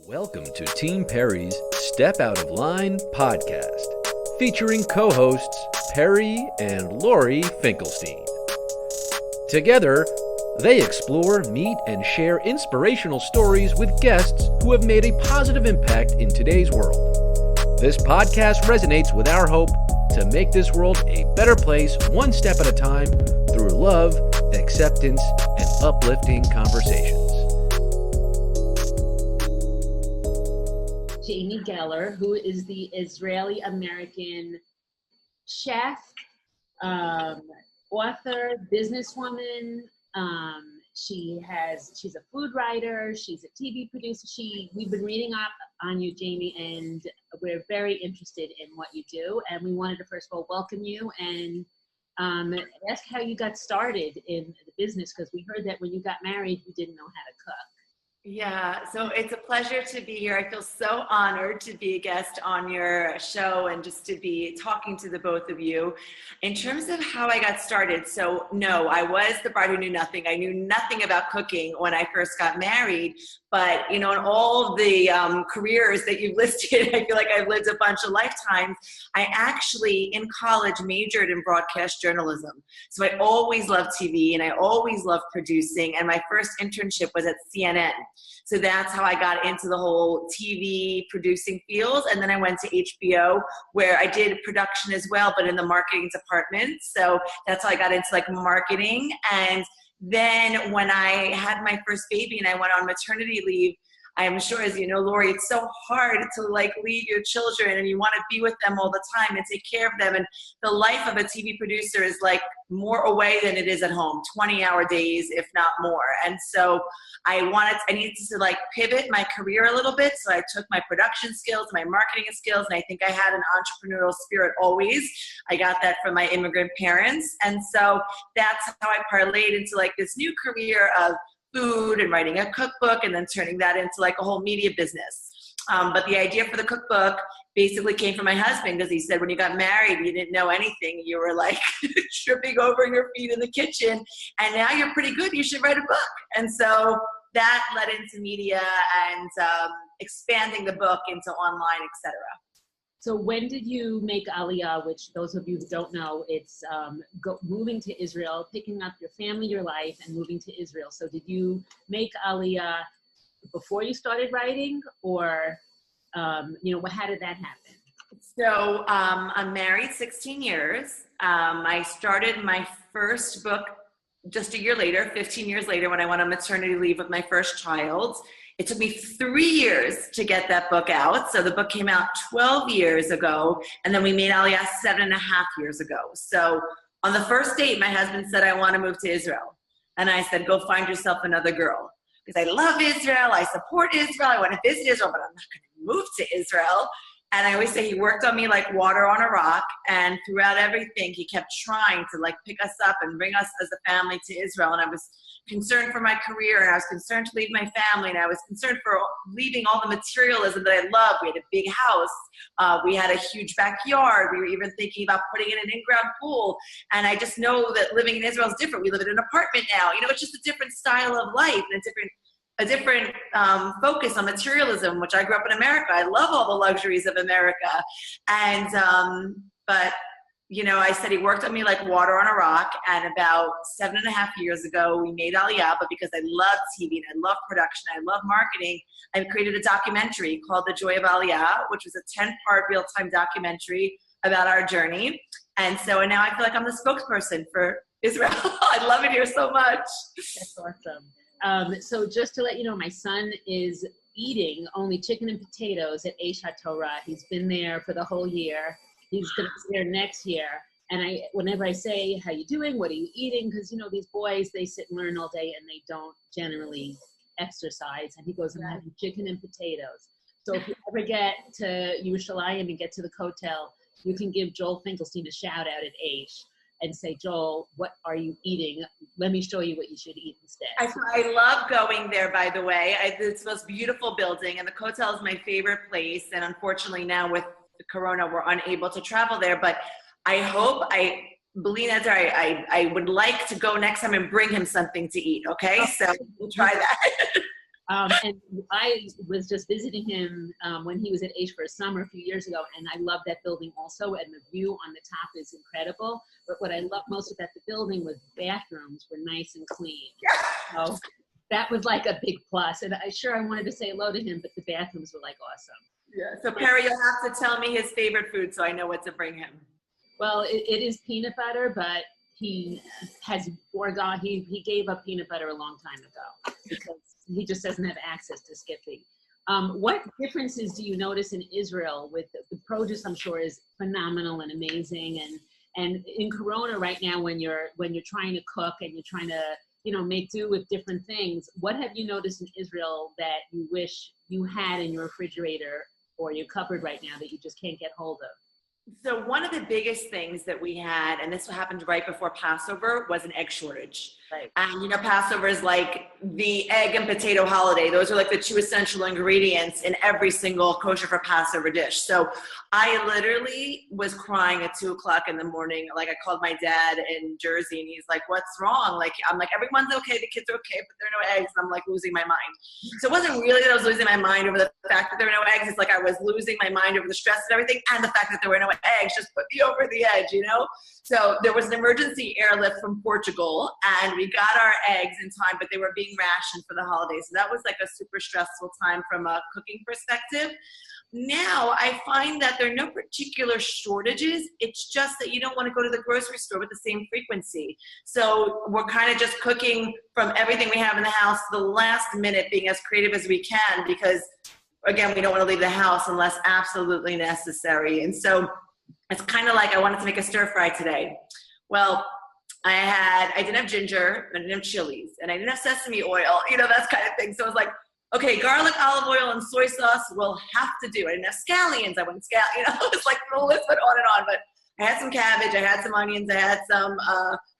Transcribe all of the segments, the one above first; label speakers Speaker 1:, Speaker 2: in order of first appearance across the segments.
Speaker 1: Welcome to Team Perry's Step Out of Line podcast, featuring co-hosts Perry and Lori Finkelstein. Together, they explore, meet, and share inspirational stories with guests who have made a positive impact in today's world. This podcast resonates with our hope to make this world a better place one step at a time through love, acceptance, and uplifting conversations.
Speaker 2: Jamie Geller, who is the Israeli-American chef, author, businesswoman. She's a food writer. She's a TV producer. We've been reading up on you, Jamie, and we're very interested in what you do. And we wanted to first of all welcome you and ask how you got started in the business, because we heard that when you got married, you didn't know how to cook.
Speaker 3: Yeah, so it's a pleasure to be here. I feel so honored to be a guest on your show and just to be talking to the both of you. In terms of how I got started, so no, I was the bride who knew nothing. I knew nothing about cooking when I first got married. But, you know, in all of the careers that you've listed, I feel like I've lived a bunch of lifetimes. I actually, in college, majored in broadcast journalism. So I always loved TV and I always loved producing. And my first internship was at CNN. So that's how I got into the whole TV producing field. And then I went to HBO, where I did production as well, but in the marketing department. So that's how I got into like marketing. And then when I had my first baby and I went on maternity leave, I'm sure, as you know, Lori, it's so hard to like leave your children and you want to be with them all the time and take care of them. And the life of a TV producer is like more away than it is at home, 20-hour days, if not more. And so I needed to like pivot my career a little bit. So I took my production skills, my marketing skills, and I think I had an entrepreneurial spirit always. I got that from my immigrant parents. And so that's how I parlayed into like this new career of food and writing a cookbook and then turning that into like a whole media business. But the idea for the cookbook basically came from my husband, because he said, when you got married, you didn't know anything. You were like tripping over your feet in the kitchen, and now you're pretty good. You should write a book. And so that led into media and expanding the book into online, etc.
Speaker 2: So when did you make Aliyah, which those of you who don't know, it's moving to Israel, picking up your family, your life, and moving to Israel. So did you make Aliyah before you started writing, or, how did that happen?
Speaker 3: So I'm married 16 years. I started my first book just a year later, 15 years later, when I went on maternity leave with my first child. It took me 3 years to get that book out. So the book came out 12 years ago, and then we made Aliyah 7.5 years ago. So on the first date, my husband said, I want to move to Israel. And I said, go find yourself another girl. Because I love Israel, I support Israel, I want to visit Israel, but I'm not going to move to Israel. And I always say he worked on me like water on a rock, and throughout everything, he kept trying to like pick us up and bring us as a family to Israel. And I was concerned for my career, and I was concerned to leave my family, and I was concerned for leaving all the materialism that I love. We had a big house. We had a huge backyard. We were even thinking about putting in an in-ground pool. And I just know that living in Israel is different. We live in an apartment now. You know, it's just a different style of life and a different focus on materialism, which I grew up in America. I love all the luxuries of America. And, but you know, I said he worked on me like water on a rock, and about 7.5 years ago, we made Aliyah. But because I love TV and I love production, I love marketing, I created a documentary called The Joy of Aliyah, which was a 10-part real-time documentary about our journey. And now I feel like I'm the spokesperson for Israel. I love it here so much.
Speaker 2: That's awesome. So just to let you know, my son is eating only chicken and potatoes at Aish HaTorah. He's been there for the whole year. He's going to be there next year. And whenever I say, how you doing? What are you eating? Because, you know, these boys, they sit and learn all day and they don't generally exercise. And he goes, I'm having chicken and potatoes. So if you ever get to Yerushalayim and get to the Kotel, you can give Joel Finkelstein a shout out at Aish and say, Joel, what are you eating? Let me show you what you should eat instead.
Speaker 3: I love going there, by the way. It's the most beautiful building, and the Kotel is my favorite place. And unfortunately now with the Corona, we're unable to travel there. But I hope, Beli Neder, I would like to go next time and bring him something to eat, okay? So we'll try that.
Speaker 2: And I was just visiting him when he was at H for a summer a few years ago, and I love that building also, and the view on the top is incredible. But what I loved most about the building was bathrooms were nice and clean. So that was like a big plus. And I wanted to say hello to him, but the bathrooms were like awesome.
Speaker 3: Yeah. So Perry, you'll have to tell me his favorite food so I know what to bring him.
Speaker 2: Well, it is peanut butter, but he has foregone. He gave up peanut butter a long time ago because he just doesn't have access to Skippy. What differences do you notice in Israel with the produce? I'm sure is phenomenal and amazing, and in Corona right now, when you're trying to cook and you're trying to make do with different things, what have you noticed in Israel that you wish you had in your refrigerator or your cupboard right now that you just can't get hold of?
Speaker 3: So one of the biggest things that we had, and this happened right before Passover, was an egg shortage.
Speaker 2: Right.
Speaker 3: And Passover is like the egg and potato holiday. Those are like the two essential ingredients in every single kosher for Passover dish. So I literally was crying at 2:00 in the morning. Like I called my dad in Jersey and he's like, "What's wrong?" Like, I'm like, "Everyone's okay. The kids are okay, but there are no eggs." And I'm like losing my mind. So it wasn't really that I was losing my mind over the fact that there were no eggs. It's like I was losing my mind over the stress and everything. And the fact that there were no eggs just put me over the edge, So there was an emergency airlift from Portugal and we got our eggs in time, but they were being rationed for the holidays. So that was like a super stressful time from a cooking perspective. Now I find that there are no particular shortages. It's just that you don't want to go to the grocery store with the same frequency. So we're kind of just cooking from everything we have in the house to the last minute, being as creative as we can, because again, we don't want to leave the house unless absolutely necessary. And so it's kind of like I wanted to make a stir fry today. Well, I didn't have ginger, I didn't have chilies, and I didn't have sesame oil, that kind of thing. So I was like, okay, garlic, olive oil, and soy sauce will have to do. I didn't have scallions. I wouldn't it's like the list went on and on. But I had some cabbage, I had some onions, I had some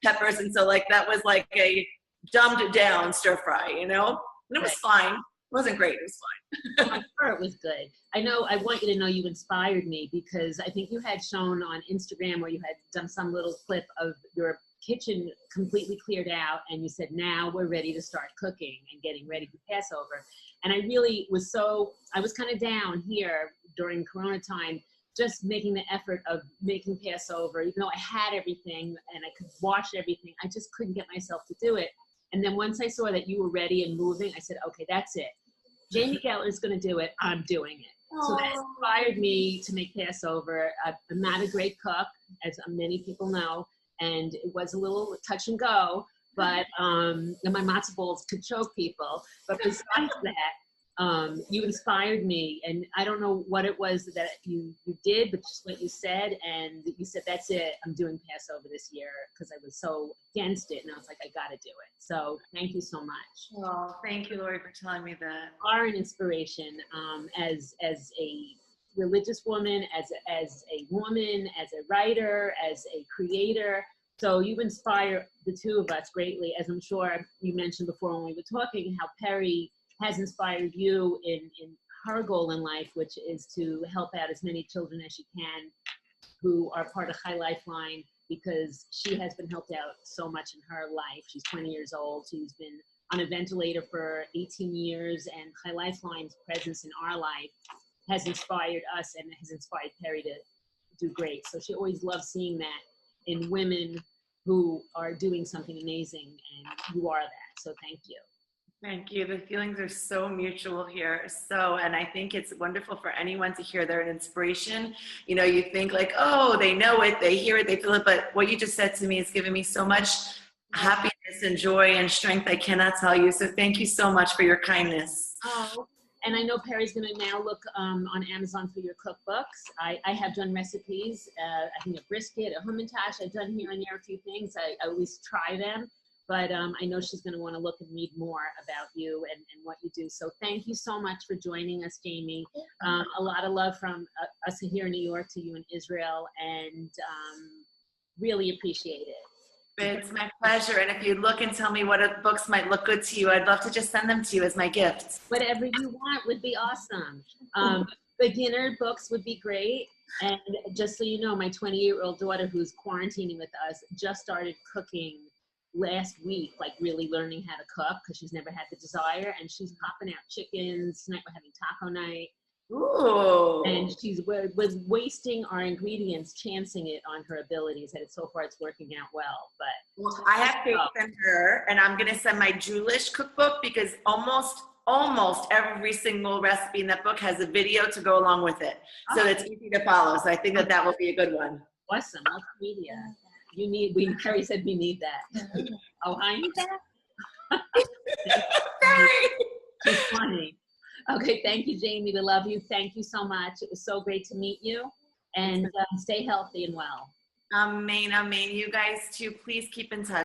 Speaker 3: peppers, and so like that was like a dumbed down stir fry, And it was fine. It wasn't great. It was fine.
Speaker 2: I'm sure it was good. I want you to know you inspired me because I think you had shown on Instagram where you had done some little clip of your kitchen completely cleared out and you said, now we're ready to start cooking and getting ready for Passover. And I really was I was kind of down here during Corona time, just making the effort of making Passover, even though I had everything and I could watch everything, I just couldn't get myself to do it. And then once I saw that you were ready and moving, I said, okay, that's it. Jamie Geller is going to do it. I'm doing it. So that inspired me to make Passover. I'm not a great cook, as many people know, and it was a little touch and go, but and my matzo balls could choke people. But besides that, you inspired me, and I don't know what it was that you did, but just what you said, and you said, that's it, I'm doing Passover this year, because I was so against it, and I was like, I gotta do it. So thank you so much.
Speaker 3: Oh, thank you, Lori, for telling me that.
Speaker 2: You are an inspiration as a religious woman, as a woman, as a writer, as a creator. So you inspire the two of us greatly, as I'm sure you mentioned before when we were talking, how Perry has inspired you in her goal in life, which is to help out as many children as she can who are part of High Lifeline, because she has been helped out so much in her life. She's 20 years old. She's been on a ventilator for 18 years, and High Lifeline's presence in our life has inspired us and has inspired Perry to do great. So she always loves seeing that in women who are doing something amazing, and you are that. So thank you.
Speaker 3: Thank you. The feelings are so mutual here. And I think it's wonderful for anyone to hear they're an inspiration. You think like, oh, they know it, they hear it, they feel it. But what you just said to me has given me so much happiness and joy and strength I cannot tell you. So thank you so much for your kindness.
Speaker 2: Oh, and I know Perry's going to now look on Amazon for your cookbooks. I have done recipes. I think a brisket, a hummintash. I've done here and there a few things. I always try them. But I know she's going to want to look and read more about you and what you do. So thank you so much for joining us, Jamie. A lot of love from us here in New York to you in Israel, and really appreciate it.
Speaker 3: It's my pleasure. And if you look and tell me what books might look good to you, I'd love to just send them to you as my gift.
Speaker 2: Whatever you want would be awesome. Beginner books would be great. And just so you know, my 28-year-old daughter who's quarantining with us just started cooking last week, like really learning how to cook because she's never had the desire, and she's popping out chickens. Tonight we're having taco night.
Speaker 3: Ooh.
Speaker 2: And she was wasting our ingredients, chancing it on her abilities, and so far it's working out well. But
Speaker 3: I have faith in her, and I'm gonna send my Jewish cookbook because almost every single recipe in that book has a video to go along with it, so it's easy to follow. So I think that will be a good one.
Speaker 2: Awesome, multimedia. Carrie said we need that. Oh, I need that. She's funny. Okay, thank you, Jamie. We love you. Thank you so much. It was so great to meet you. And stay healthy and well.
Speaker 3: Amen, amen. You guys too, please keep in touch.